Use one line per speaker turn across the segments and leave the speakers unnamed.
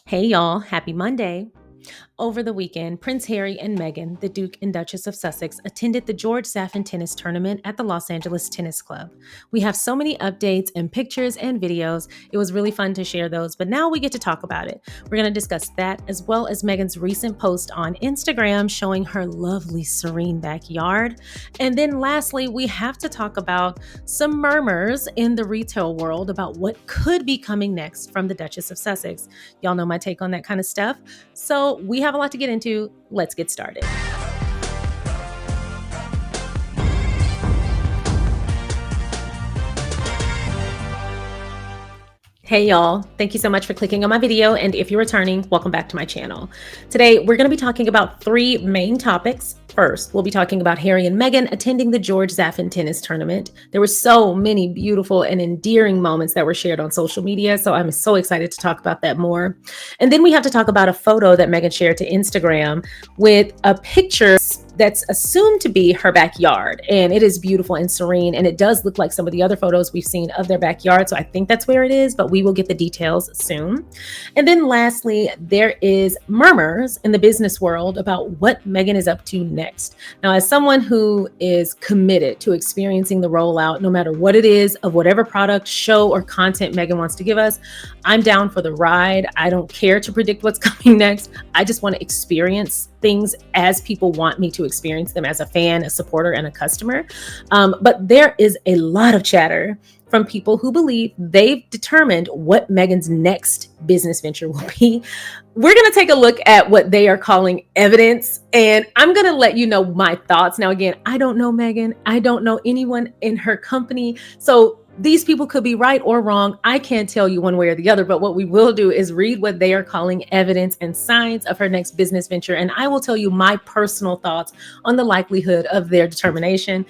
Hey y'all, happy Monday. Over the weekend, Prince Harry and Meghan, the Duke and Duchess of Sussex, attended the George Zajfen tennis tournament at the Los Angeles Tennis Club. We have so many updates and pictures and videos. It was really fun to share those, but now we get to talk about it. We're going to discuss that as well as Meghan's recent post on Instagram showing her lovely Serene backyard. And then lastly, we have to talk about some murmurs in the retail world about what could be coming next from the Duchess of Sussex. Y'all know my take on that kind of stuff. So we have a lot to get into. Let's get started. Hey y'all, thank you so much for clicking on my video, and if you're returning, welcome back to my channel. Today, we're going to be talking about three main topics. First, we'll be talking about Harry and Meghan attending the George Zajfen tennis tournament. There were so many beautiful and endearing moments that were shared on social media, so I'm so excited to talk about that more. And then we have to talk about a photo that Meghan shared to Instagram with a picture that's assumed to be her backyard, and it is beautiful and serene, and it does look like some of the other photos we've seen of their backyard, so I think that's where it is, but we will get the details soon. And then lastly, there is murmurs in the business world about what Meghan is up to next. Now, as someone who is committed to experiencing the rollout, no matter what it is, of whatever product, show, or content Meghan wants to give us, I'm down for the ride. I don't care to predict what's coming next. I just want to experience things as people want me to experience them, as a fan, a supporter, and a customer. But there is a lot of chatter from people who believe they've determined what Meghan's next business venture will be. We're going to take a look at what they are calling evidence, and I'm going to let you know my thoughts. Now, again, I don't know Meghan. I don't know anyone in her company. So these people could be right or wrong. I can't tell you one way or the other, but what we will do is read what they are calling evidence and signs of her next business venture. And I will tell you my personal thoughts on the likelihood of their determination.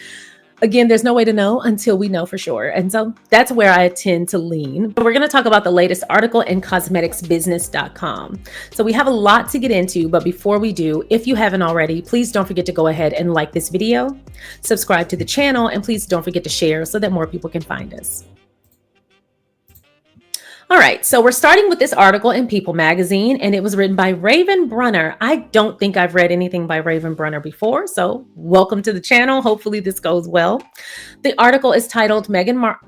Again, there's no way to know until we know for sure. And so that's where I tend to lean. We're going to talk about the latest article in cosmeticsbusiness.com. So we have a lot to get into, but before we do, if you haven't already, please don't forget to go ahead and like this video, subscribe to the channel, and please don't forget to share so that more people can find us. All right, so we're starting with this article in People magazine, and it was written by Raven Brunner. I don't think I've read anything by Raven Brunner before, so welcome to the channel. Hopefully this goes well. The article is titled Meghan,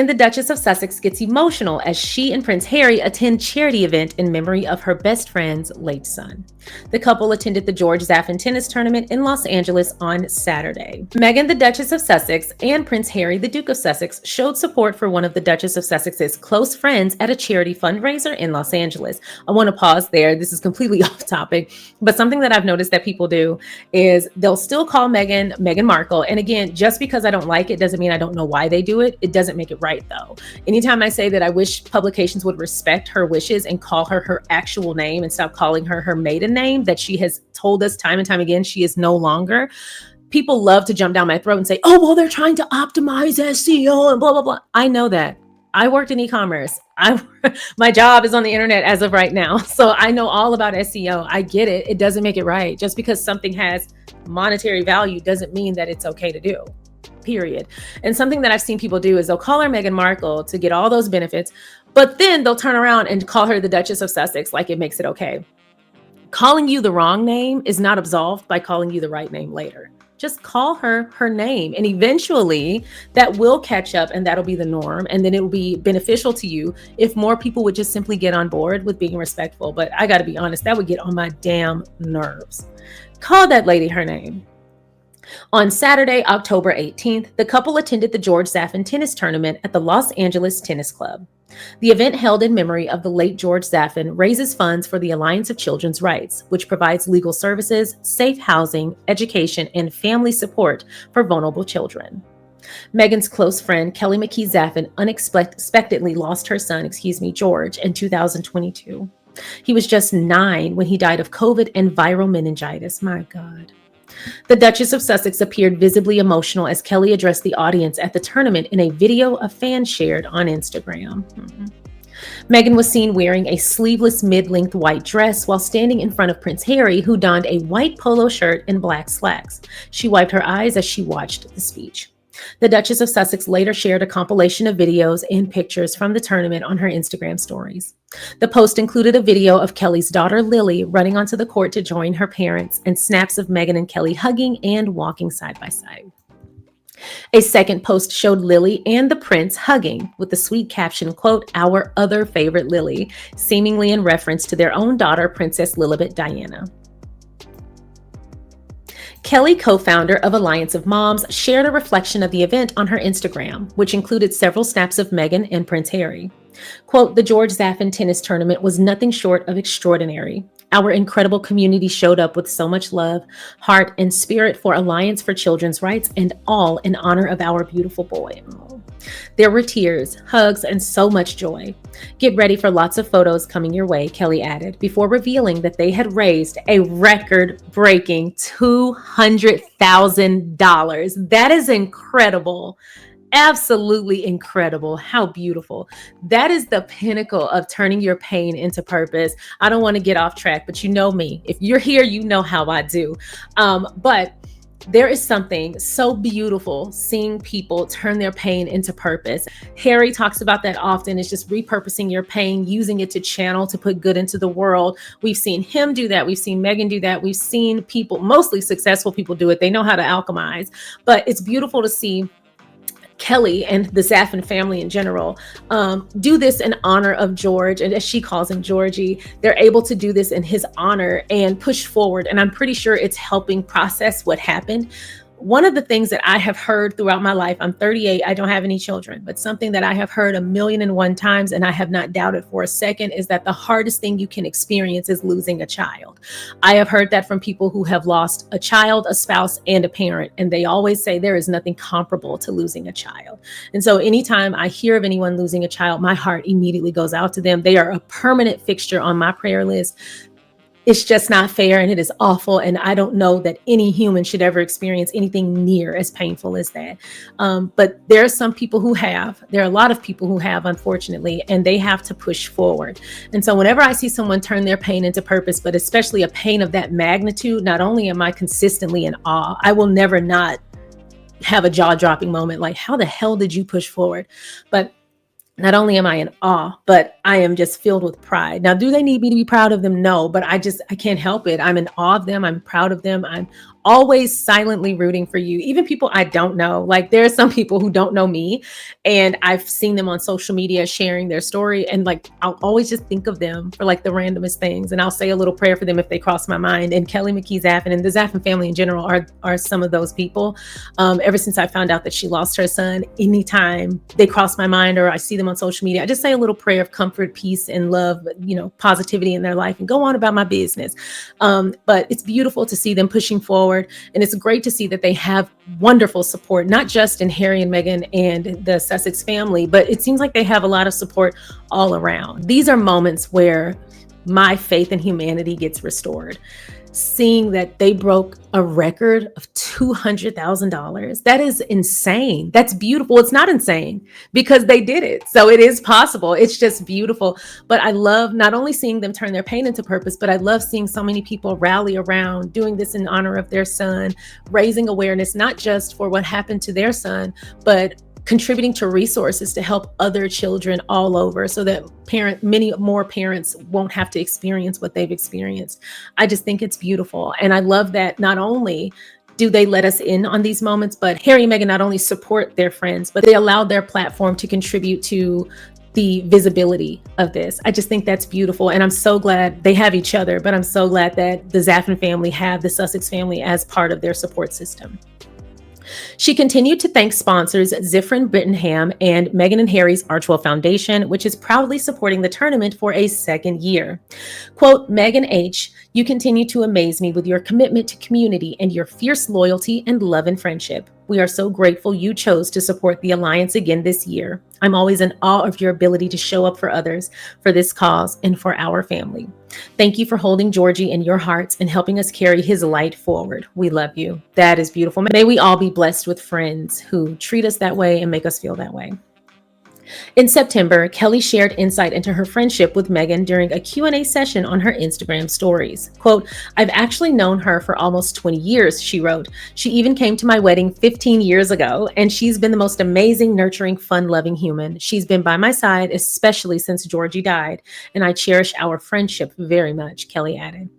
the Duchess of Sussex, gets emotional as she and Prince Harry attend charity event in memory of her best friend's late son. The couple attended the George Zajfen tennis tournament in Los Angeles on Saturday. Meghan, the Duchess of Sussex, and Prince Harry, the Duke of Sussex, showed support for one of the Duchess of Sussex's close friends at a charity fundraiser in Los Angeles. I want to pause there. This is completely off topic, but something that I've noticed that people do is they'll still call Meghan Markle. And again, just because I don't like it doesn't mean I don't know why they do it. It doesn't make it right though. Anytime I say that I wish publications would respect her wishes and call her her actual name and stop calling her her maiden name that she has told us time and time again she is no longer, people love to jump down my throat and say, oh, well, they're trying to optimize SEO and blah, blah, blah. I know that. I worked in e-commerce. My job is on the internet as of right now. So I know all about SEO. I get it. It doesn't make it right. Just because something has monetary value doesn't mean that it's okay to do. Period. And something that I've seen people do is they'll call her Meghan Markle to get all those benefits, but then they'll turn around and call her the Duchess of Sussex like it makes it okay. Calling you the wrong name is not absolved by calling you the right name later. Just call her her name, and eventually that will catch up, and that'll be the norm, and then it will be beneficial to you if more people would just simply get on board with being respectful. But I got to be honest, that would get on my damn nerves. Call that lady her name. On Saturday, October 18th, the couple attended the George Zajfen tennis tournament at the Los Angeles Tennis Club. The event, held in memory of the late George Zajfen, raises funds for the Alliance of Children's Rights, which provides legal services, safe housing, education, and family support for vulnerable children. Meghan's close friend, Kelly McKee Zajfen, unexpectedly lost her son, George, in 2022. He was just 9 when he died of COVID and viral meningitis. My God. The Duchess of Sussex appeared visibly emotional as Kelly addressed the audience at the tournament in a video a fan shared on Instagram. Meghan was seen wearing a sleeveless mid-length white dress while standing in front of Prince Harry, who donned a white polo shirt and black slacks. She wiped her eyes as she watched the speech. The Duchess of Sussex later shared a compilation of videos and pictures from the tournament on her Instagram stories. The post included a video of Kelly's daughter Lily running onto the court to join her parents and snaps of Meghan and Kelly hugging and walking side by side. A second post showed Lily and the prince hugging with the sweet caption, quote, "Our other favorite Lily," seemingly in reference to their own daughter, Princess Lilibet Diana. Kelly, co-founder of Alliance of Moms, shared a reflection of the event on her Instagram, which included several snaps of Meghan and Prince Harry. Quote, "The George Zajfen tennis tournament was nothing short of extraordinary. Our incredible community showed up with so much love, heart, and spirit for Alliance for Children's Rights, and all in honor of our beautiful boy." Oh. There were tears, hugs, and so much joy. "Get ready for lots of photos coming your way," Kelly added, before revealing that they had raised a record-breaking $200,000. That is incredible. Absolutely incredible. How beautiful. That is the pinnacle of turning your pain into purpose. I don't want to get off track, but you know me. If you're here, you know how I do. But there is something so beautiful seeing people turn their pain into purpose. Harry talks about that often. It's just repurposing your pain, using it to channel, to put good into the world. We've seen him do that. We've seen Meghan do that. We've seen people, mostly successful people, do it. They know how to alchemize. But it's beautiful to see Kelly and the Zajfen family in general do this in honor of George, and as she calls him, Georgie. They're able to do this in his honor and push forward, and I'm pretty sure it's helping process what happened. One of the things that I have heard throughout my life, I'm 38, I don't have any children, but something that I have heard 1,000,001 times, and I have not doubted for a second, is that the hardest thing you can experience is losing a child. I have heard that from people who have lost a child, a spouse, and a parent, and they always say there is nothing comparable to losing a child. And so anytime I hear of anyone losing a child, my heart immediately goes out to them. They are a permanent fixture on my prayer list. It's just not fair, and it is awful. And I don't know that any human should ever experience anything near as painful as that. But there are some people who have. There are a lot of people who have, unfortunately, and they have to push forward. And so whenever I see someone turn their pain into purpose, but especially a pain of that magnitude, not only am I consistently in awe, I will never not have a jaw-dropping moment like, how the hell did you push forward? But not only am I in awe, but I am just filled with pride. Now, do they need me to be proud of them? No, but I can't help it. I'm in awe of them. I'm proud of them. I'm always silently rooting for you. Even people I don't know. Like, there are some people who don't know me, and I've seen them on social media sharing their story. And like, I'll always just think of them for like the randomest things. And I'll say a little prayer for them if they cross my mind. And Kelly McKee Zajfen and the Zajfen family in general are some of those people. Ever since I found out that she lost her son, anytime they cross my mind or I see them on social media, I just say a little prayer of comfort, peace, and love, positivity in their life, and go on about my business. But it's beautiful to see them pushing forward. And it's great to see that they have wonderful support, not just in Harry and Meghan and the Sussex family, but it seems like they have a lot of support all around. These are moments where my faith in humanity gets restored. Seeing that they broke a record of $200,000. That is insane. That's beautiful. It's not insane because they did it. So it is possible. It's just beautiful. But I love not only seeing them turn their pain into purpose, but I love seeing so many people rally around doing this in honor of their son, raising awareness, not just for what happened to their son, but contributing to resources to help other children all over so that many more parents won't have to experience what they've experienced. I just think it's beautiful. And I love that not only do they let us in on these moments, but Harry and Meghan not only support their friends, but they allowed their platform to contribute to the visibility of this. I just think that's beautiful. And I'm so glad they have each other, but I'm so glad that the Zajfen family have the Sussex family as part of their support system. She continued to thank sponsors Zajfen Brittingham and Meghan and Harry's Archewell Foundation, which is proudly supporting the tournament for a second year. Quote, "Meghan H., you continue to amaze me with your commitment to community and your fierce loyalty and love and friendship. We are so grateful you chose to support the Alliance again this year. I'm always in awe of your ability to show up for others, for this cause, and for our family. Thank you for holding Georgie in your hearts and helping us carry his light forward. We love you." That is beautiful. May we all be blessed with friends who treat us that way and make us feel that way. In September, Kelly shared insight into her friendship with Meghan during a Q&A session on her Instagram stories. Quote, "I've actually known her for almost 20 years," she wrote. "She even came to my wedding 15 years ago, and she's been the most amazing, nurturing, fun-loving human. She's been by my side, especially since Georgie died, and I cherish our friendship very much," Kelly added.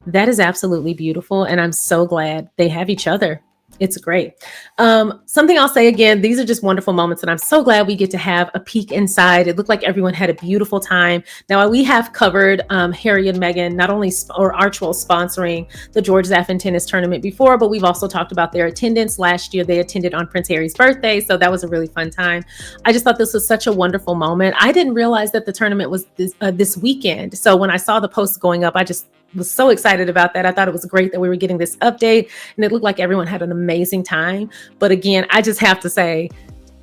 That is absolutely beautiful, and I'm so glad they have each other. It's great. Something I'll say again, these are just wonderful moments, and I'm so glad we get to have a peek inside. It looked like everyone had a beautiful time. Now, we have covered Harry and Meghan, not only or Archewell sponsoring the George Zajfen tennis tournament before, but we've also talked about their attendance. Last year, they attended on Prince Harry's birthday, so that was a really fun time. I just thought this was such a wonderful moment. I didn't realize that the tournament was this weekend, so when I saw the posts going up, I just was so excited about that. I thought it was great that we were getting this update, and it looked like everyone had an amazing time. But again, I just have to say,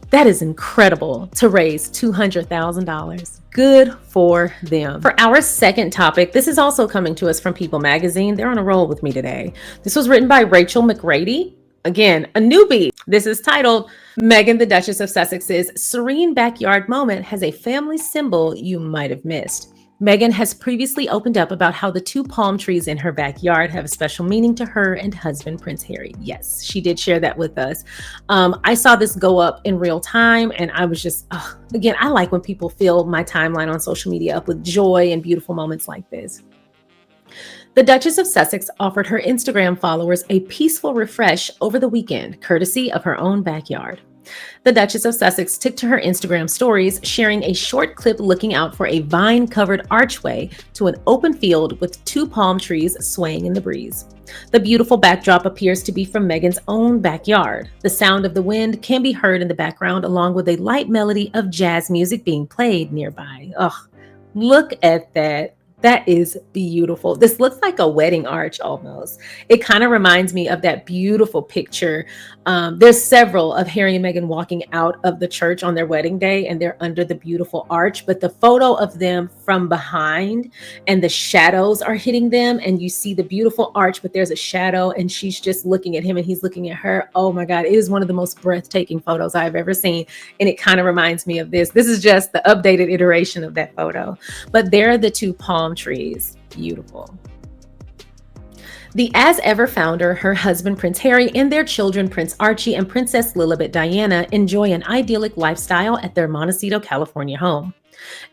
that is incredible to raise $200,000. Good for them. For our second topic, this is also coming to us from People Magazine. They're on a roll with me today. This was written by Rachel McGrady. Again, a newbie. This is titled, "Meghan, the Duchess of Sussex's Serene Backyard Moment Has a Family Symbol You Might Have Missed." Meghan has previously opened up about how the 2 palm trees in her backyard have a special meaning to her and husband, Prince Harry. Yes, she did share that with us. I saw this go up in real time, and I was just, again, I like when people fill my timeline on social media up with joy and beautiful moments like this. The Duchess of Sussex offered her Instagram followers a peaceful refresh over the weekend, courtesy of her own backyard. The Duchess of Sussex took to her Instagram stories, sharing a short clip looking out for a vine-covered archway to an open field with 2 palm trees swaying in the breeze. The beautiful backdrop appears to be from Meghan's own backyard. The sound of the wind can be heard in the background, along with a light melody of jazz music being played nearby. Ugh, look at that. That is beautiful. This looks like a wedding arch almost. It kind of reminds me of that beautiful picture. There's several of Harry and Meghan walking out of the church on their wedding day, and they're under the beautiful arch. But the photo of them from behind and the shadows are hitting them, and you see the beautiful arch, but there's a shadow, and she's just looking at him and he's looking at her. Oh my God, it is one of the most breathtaking photos I've ever seen. And it kind of reminds me of this. This is just the updated iteration of that photo. But there are the 2 palm trees. Beautiful. The As Ever founder, her husband Prince Harry, and their children Prince Archie and Princess Lilibet Diana enjoy an idyllic lifestyle at their Montecito, California home.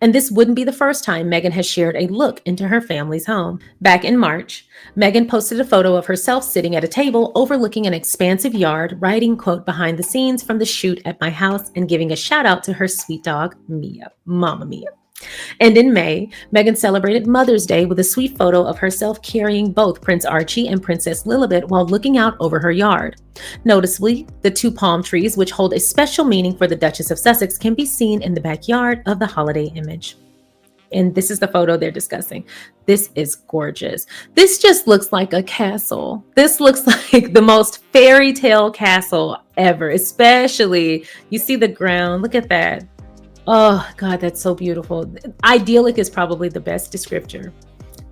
And this wouldn't be the first time Meghan has shared a look into her family's home. Back in March, Meghan posted a photo of herself sitting at a table overlooking an expansive yard, writing, quote, "behind the scenes from the shoot at my house," and giving a shout out to her sweet dog, Mia, Mama Mia. And in May, Meghan celebrated Mother's Day with a sweet photo of herself carrying both Prince Archie and Princess Lilibet while looking out over her yard. Noticeably, the 2 palm trees, which hold a special meaning for the Duchess of Sussex, can be seen in the backyard of the holiday image. And this is the photo they're discussing. This is gorgeous. This just looks like a castle. This looks like the most fairy tale castle ever, especially you see the ground. Look at that. Oh God, that's so beautiful. Idyllic is probably the best descriptor.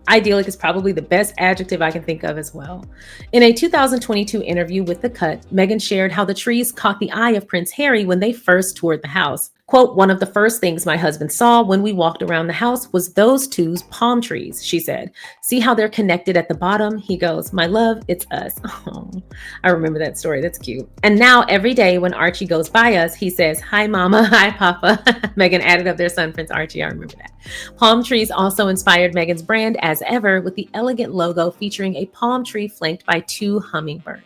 Idyllic is probably the best adjective I can think of as well. In a 2022 interview with The Cut, Meghan shared how the trees caught the eye of Prince Harry when they first toured the house. Quote, "One of the first things my husband saw when we walked around the house was those 2 palm trees," she said. "See how they're connected at the bottom?" He goes, "My love, it's us." Oh, I remember that story. That's cute. "And now every day when Archie goes by us, he says, 'Hi, Mama. Hi, Papa.'" Meghan added of their son, Prince Archie. I remember that. Palm trees also inspired Meghan's brand As Ever, with the elegant logo featuring a palm tree flanked by 2 hummingbirds.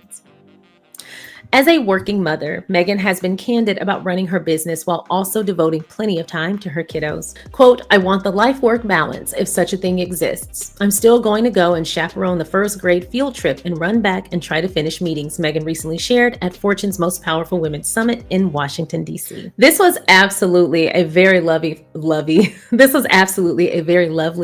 As a working mother, Meghan has been candid about running her business while also devoting plenty of time to her kiddos. Quote, "I want the life-work balance, if such a thing exists. I'm still going to go and chaperone the first grade field trip and run back and try to finish meetings," Meghan recently shared at Fortune's Most Powerful Women Summit in Washington, D.C. This was absolutely a very lovely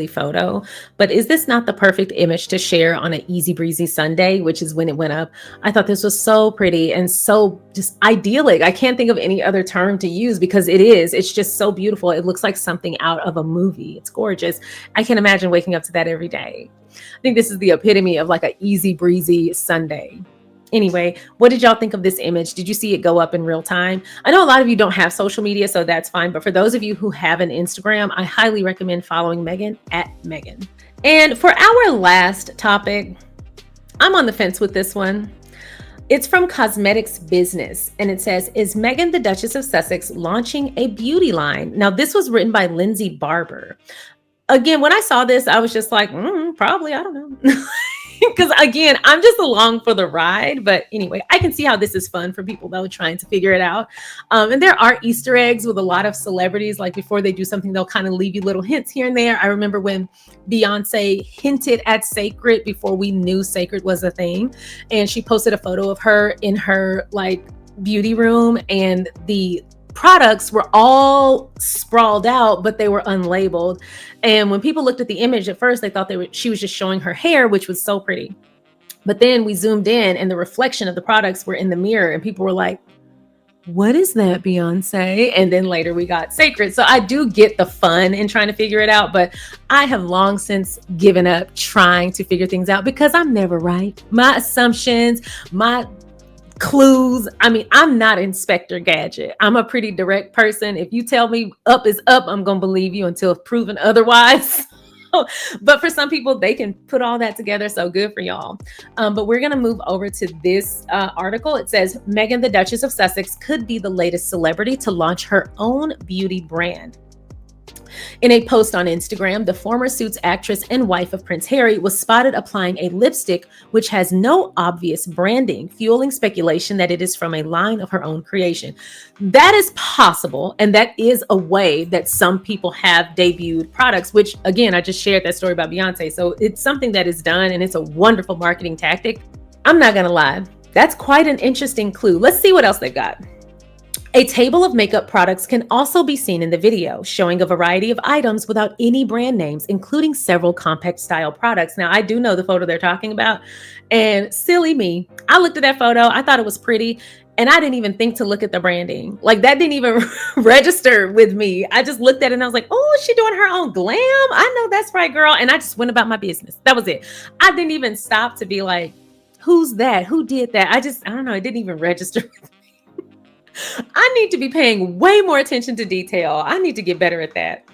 photo. But is this not the perfect image to share on an easy breezy Sunday, which is when it went up? I thought this was so pretty and so just idyllic. I can't think of any other term to use because it's just so beautiful. It looks like something out of a movie. It's gorgeous. I can imagine waking up to that every day. I think this is the epitome of like an easy breezy Sunday. Anyway, what did y'all think of this image? Did you see it go up in real time? I know a lot of you don't have social media, so that's fine. But for those of you who have an Instagram, I highly recommend following Meghan at Meghan. And for our last topic, I'm on the fence with this one. It's from Cosmetics Business, and it says, is Meghan, the Duchess of Sussex, launching a beauty line? Now, this was written by Lindsay Barber. Again, when I saw this, I was just like, probably, I don't know. Because again, I'm just along for the ride. But anyway, I can see how this is fun for people though, trying to figure it out. And there are Easter eggs with a lot of celebrities. Like before they do something, they'll kind of leave you little hints here and there. I remember when Beyonce hinted at Sacred before we knew Sacred was a thing. And she posted a photo of her in her like beauty room, and the products were all sprawled out, but they were unlabeled. And when people looked at the image at first, they thought she was just showing her hair, which was so pretty. But then we zoomed in and the reflection of the products were in the mirror, and people were like, what is that, Beyonce? And then later we got Sacred. So I do get the fun in trying to figure it out, but I have long since given up trying to figure things out because I'm never right. My assumptions, my clues. I mean, I'm not Inspector Gadget. I'm a pretty direct person. If you tell me up is up, I'm going to believe you until proven otherwise. But for some people, they can put all that together. So good for y'all. But we're going to move over to this article. It says, Meghan, the Duchess of Sussex, could be the latest celebrity to launch her own beauty brand. In a post on Instagram, the former Suits actress and wife of Prince Harry was spotted applying a lipstick which has no obvious branding, fueling speculation that it is from a line of her own creation. That is possible, and that is a way that some people have debuted products, which, again, I just shared that story about Beyonce. So it's something that is done, and it's a wonderful marketing tactic. I'm not going to lie. That's quite an interesting clue. Let's see what else they've got. A table of makeup products can also be seen in the video, showing a variety of items without any brand names, including several compact style products. Now, I do know the photo they're talking about, and silly me, I looked at that photo, I thought it was pretty, and I didn't even think to look at the branding. Like, that didn't even register with me. I just looked at it and I was like, oh, she doing her own glam? I know that's right, girl. And I just went about my business. That was it. I didn't even stop to be like, who's that? Who did that? I don't know. It didn't even register with me. I need to be paying way more attention to detail. I need to get better at that.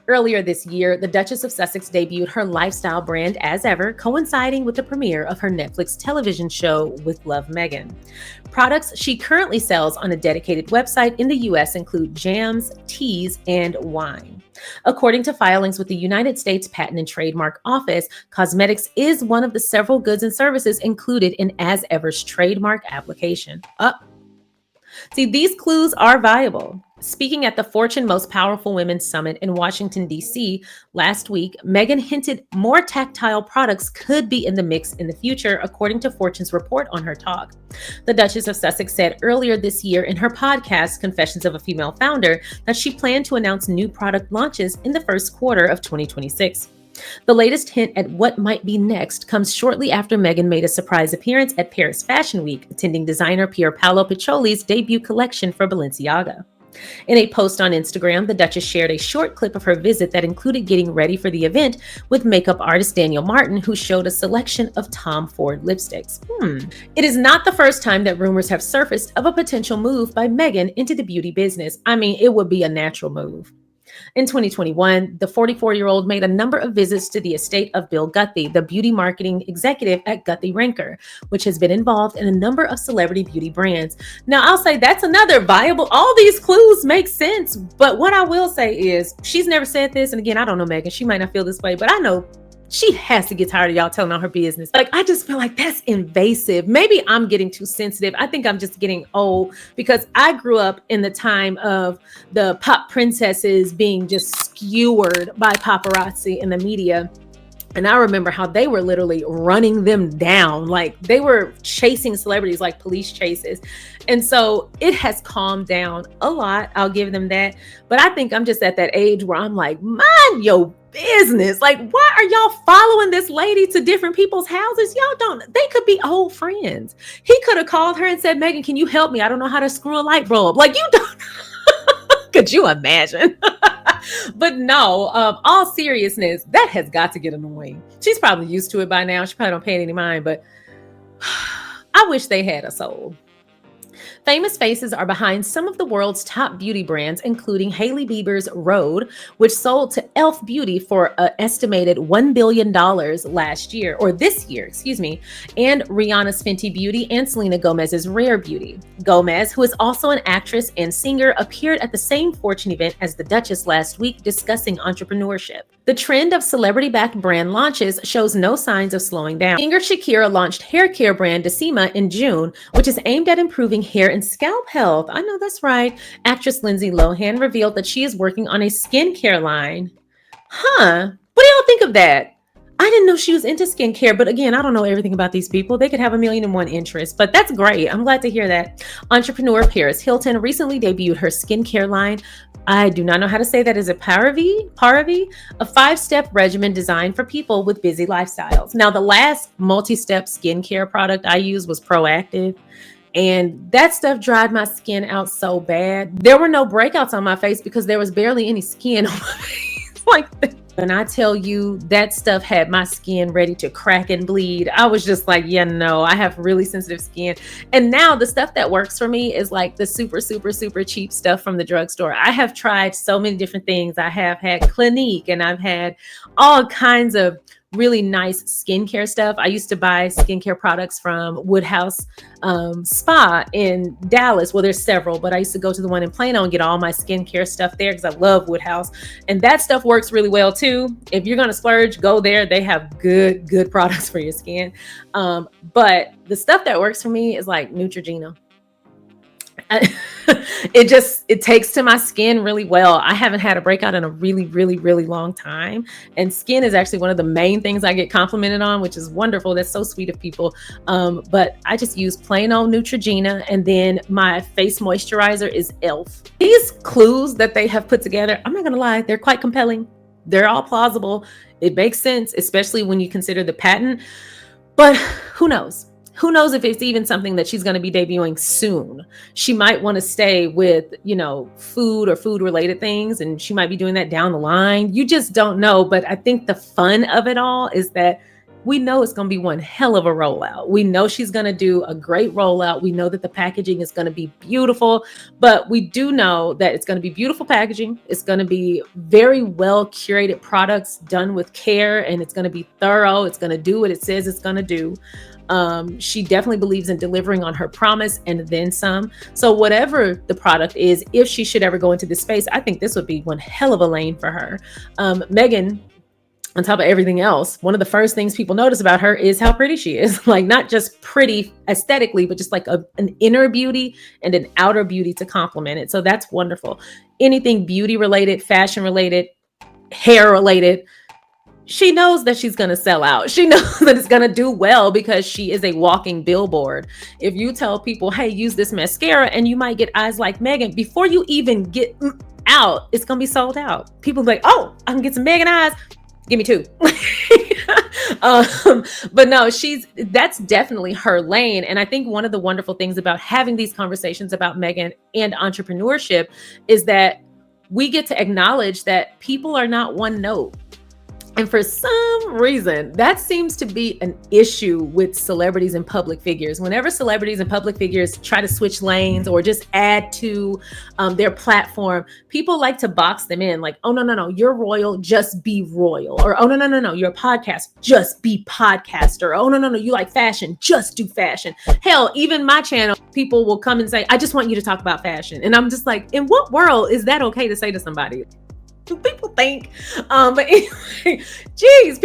Earlier this year, the Duchess of Sussex debuted her lifestyle brand As Ever, coinciding with the premiere of her Netflix television show With Love, Meghan. Products she currently sells on a dedicated website in the US include jams, teas, and wine. According to filings with the United States Patent and Trademark Office, cosmetics is one of the several goods and services included in As Ever's trademark application. See, these clues are viable. Speaking at the Fortune Most Powerful Women Summit in Washington, D.C. last week, Meghan hinted more tactile products could be in the mix in the future, according to Fortune's report on her talk. The Duchess of Sussex said earlier this year in her podcast, Confessions of a Female Founder, that she planned to announce new product launches in the first quarter of 2026. The latest hint at what might be next comes shortly after Meghan made a surprise appearance at Paris Fashion Week, attending designer Pier Paolo Piccioli's debut collection for Balenciaga. In a post on Instagram, the Duchess shared a short clip of her visit that included getting ready for the event with makeup artist Daniel Martin, who showed a selection of Tom Ford lipsticks. It is not the first time that rumors have surfaced of a potential move by Meghan into the beauty business. I mean, it would be a natural move. In 2021, the 44-year-old made a number of visits to the estate of Bill Guthrie, the beauty marketing executive at Guthrie Ranker, which has been involved in a number of celebrity beauty brands. Now, I'll say that's another viable, all these clues make sense, but what I will say is she's never said this, and again, I don't know Meghan, she might not feel this way, but I know she has to get tired of y'all telling on her business. Like, I just feel like that's invasive. Maybe I'm getting too sensitive. I think I'm just getting old because I grew up in the time of the pop princesses being just skewered by paparazzi in the media. And I remember how they were literally running them down. Like, they were chasing celebrities like police chases. And so it has calmed down a lot. I'll give them that. But I think I'm just at that age where I'm like, mind your business. Like, why are y'all following this lady to different people's houses? They could be old friends. He could have called her and said, Meghan, can you help me? I don't know how to screw a light bulb. Like, you don't. Could you imagine? But no, all seriousness, that has got to get annoying. She's probably used to it by now. She probably don't pay it any mind, but I wish they had a soul. Famous faces are behind some of the world's top beauty brands, including Hailey Bieber's Rhode, which sold to Elf Beauty for an estimated $1 billion last year, or this year, excuse me, and Rihanna's Fenty Beauty and Selena Gomez's Rare Beauty. Gomez, who is also an actress and singer, appeared at the same Fortune event as the Duchess last week discussing entrepreneurship. The trend of celebrity-backed brand launches shows no signs of slowing down. Singer Shakira launched hair care brand Decima in June, which is aimed at improving hair and scalp health. I know that's right. Actress Lindsay Lohan revealed that she is working on a skincare line. Huh? What do y'all think of that? I didn't know she was into skincare, but again, I don't know everything about these people. They could have a million and one interests, but that's great. I'm glad to hear that. Entrepreneur Paris Hilton recently debuted her skincare line. I do not know how to say that. Is it Paravi? A 5-step regimen designed for people with busy lifestyles. Now, the last multi-step skincare product I used was Proactive, and that stuff dried my skin out so bad. There were no breakouts on my face because there was barely any skin on my face. Like that. When I tell you that stuff had my skin ready to crack and bleed, I was just like, yeah, no, I have really sensitive skin. And now the stuff that works for me is like the super, super, super cheap stuff from the drugstore. I have tried so many different things. I have had Clinique and I've had all kinds of really nice skincare stuff. I used to buy skincare products from Woodhouse Spa in Dallas. Well, there's several, but I used to go to the one in Plano and get all my skincare stuff there because I love Woodhouse. And that stuff works really well too. If you're going to splurge, go there. They have good products for your skin. But the stuff that works for me is like Neutrogena. It takes to my skin really well. I haven't had a breakout in a really long time, and skin is actually one of the main things I get complimented on, which is wonderful. That's so sweet of people. But I just use plain old Neutrogena, and then my face moisturizer is Elf. These clues that they have put together, I'm not gonna lie, they're quite compelling. They're all plausible. It makes sense, especially when you consider the patent. But who knows? Who knows if it's even something that she's going to be debuting soon? She might want to stay with, food or food related things, and she might be doing that down the line. You just don't know. But I think the fun of it all is that we know it's going to be one hell of a rollout. We know she's going to do a great rollout. We know that the packaging is going to be beautiful, but we do know that it's going to be beautiful packaging. It's going to be very well curated products done with care, and it's going to be thorough. It's going to do what it says it's going to do. She definitely believes in delivering on her promise and then some. So whatever the product is, if she should ever go into this space, I think this would be one hell of a lane for her. Meghan, on top of everything else, one of the first things people notice about her is how pretty she is. Like, not just pretty aesthetically, but just like an inner beauty and an outer beauty to complement it. So that's wonderful. Anything beauty related, fashion related, hair related, she knows that she's going to sell out. She knows that it's going to do well because she is a walking billboard. If you tell people, hey, use this mascara and you might get eyes like Meghan, before you even get out, it's going to be sold out. People be like, oh, I can get some Meghan eyes. Give me 2. But no, that's definitely her lane. And I think one of the wonderful things about having these conversations about Meghan and entrepreneurship is that we get to acknowledge that people are not one note. And for some reason, that seems to be an issue with celebrities and public figures. Whenever celebrities and public figures try to switch lanes or just add to their platform, people like to box them in like, oh, no, you're royal, just be royal. Or, oh, no, you're a podcast, just be podcaster. Oh, no, you like fashion, just do fashion. Hell, even my channel, people will come and say, I just want you to talk about fashion. And I'm just like, in what world is that okay to say to somebody? Do people think? But anyway, geez,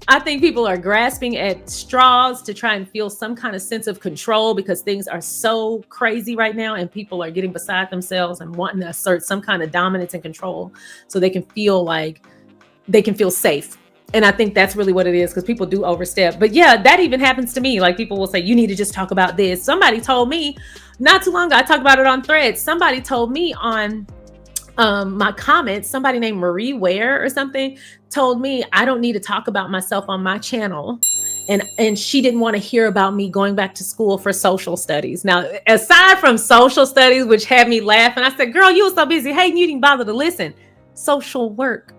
I think people are grasping at straws to try and feel some kind of sense of control because things are so crazy right now and people are getting beside themselves and wanting to assert some kind of dominance and control so they can feel like they can feel safe. And I think that's really what it is, because people do overstep. But yeah, that even happens to me. Like, people will say, you need to just talk about this. Somebody told me not too long ago, I talked about it on Threads. Somebody told me on my comments, somebody named Marie Ware or something told me I don't need to talk about myself on my channel. And she didn't want to hear about me going back to school for social studies. Now, aside from social studies, which had me laughing, I said, girl, you were so busy. Hey, you didn't bother to listen. Social work.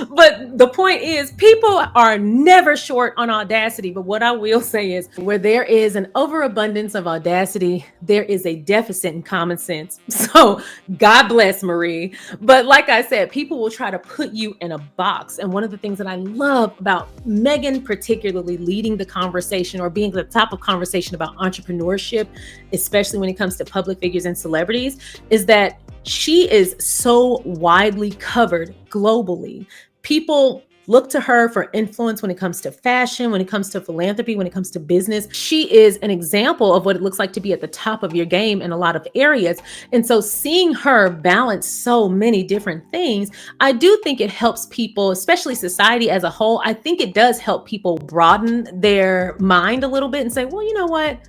But the point is, people are never short on audacity. But what I will say is, where there is an overabundance of audacity, there is a deficit in common sense. So God bless Marie. But like I said, people will try to put you in a box. And one of the things that I love about Meghan, particularly leading the conversation or being at the top of conversation about entrepreneurship, especially when it comes to public figures and celebrities, is that she is so widely covered globally. People look to her for influence when it comes to fashion, when it comes to philanthropy, when it comes to business. She is an example of what it looks like to be at the top of your game in a lot of areas. And so seeing her balance so many different things, I do think it helps people, especially society as a whole. I think it does help people broaden their mind a little bit and say, well, you know what?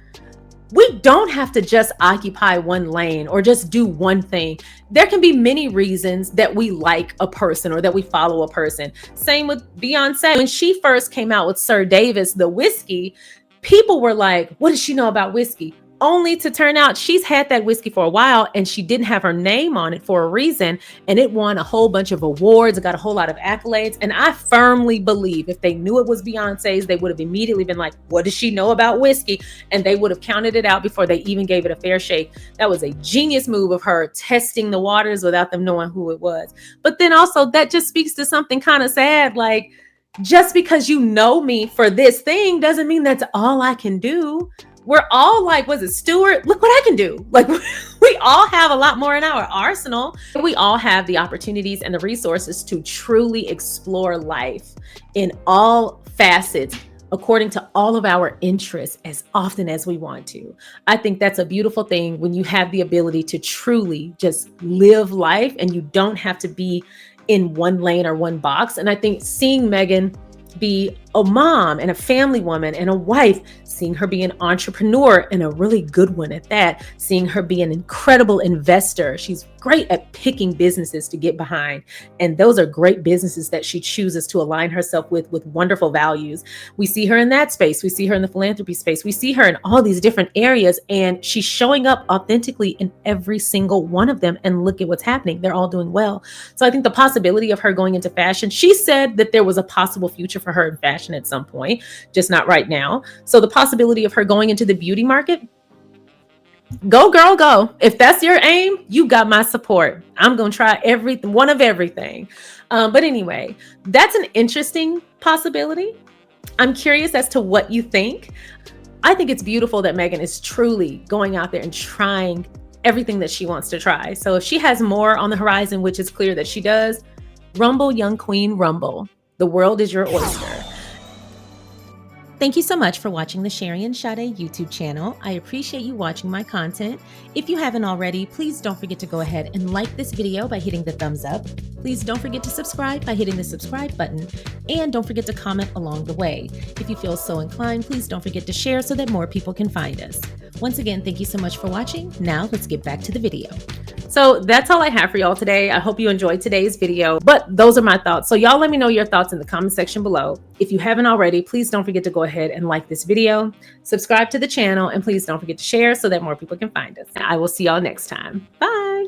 We don't have to just occupy one lane or just do one thing. There can be many reasons that we like a person or that we follow a person. Same with Beyonce. When she first came out with Sir Davis, the whiskey, people were like, what does she know about whiskey? Only to turn out she's had that whiskey for a while and she didn't have her name on it for a reason. And it won a whole bunch of awards, it got a whole lot of accolades. And I firmly believe if they knew it was Beyonce's, they would have immediately been like, what does she know about whiskey? And they would have counted it out before they even gave it a fair shake. That was a genius move of her, testing the waters without them knowing who it was. But then also that just speaks to something kind of sad, like, just because you know me for this thing doesn't mean that's all I can do. We're all like, was it Stewart? Look what I can do. Like, we all have a lot more in our arsenal. We all have the opportunities and the resources to truly explore life in all facets, according to all of our interests, as often as we want to. I think that's a beautiful thing when you have the ability to truly just live life and you don't have to be in one lane or one box. And I think seeing Meghan be a mom and a family woman and a wife, seeing her be an entrepreneur and a really good one at that, seeing her be an incredible investor. She's great at picking businesses to get behind. And those are great businesses that she chooses to align herself with wonderful values. We see her in that space. We see her in the philanthropy space. We see her in all these different areas, and she's showing up authentically in every single one of them. And look at what's happening. They're all doing well. So I think the possibility of her going into fashion, she said that there was a possible future for her in fashion at some point, just not right now. So the possibility of her going into the beauty market, go girl, go. If that's your aim, you got my support. I'm going to try one of everything. But anyway, that's an interesting possibility. I'm curious as to what you think. I think it's beautiful that Meghan is truly going out there and trying everything that she wants to try. So if she has more on the horizon, which is clear that she does, rumble, young queen, rumble. The world is your oyster. Thank you so much for watching the SharionSade YouTube channel. I appreciate you watching my content. If you haven't already, please don't forget to go ahead and like this video by hitting the thumbs up. Please don't forget to subscribe by hitting the subscribe button. And don't forget to comment along the way. If you feel so inclined, please don't forget to share so that more people can find us. Once again, thank you so much for watching. Now let's get back to the video. So that's all I have for y'all today. I hope you enjoyed today's video, but those are my thoughts. So y'all let me know your thoughts in the comment section below. If you haven't already, please don't forget to go ahead and like this video, subscribe to the channel, and please don't forget to share so that more people can find us. I will see y'all next time. Bye.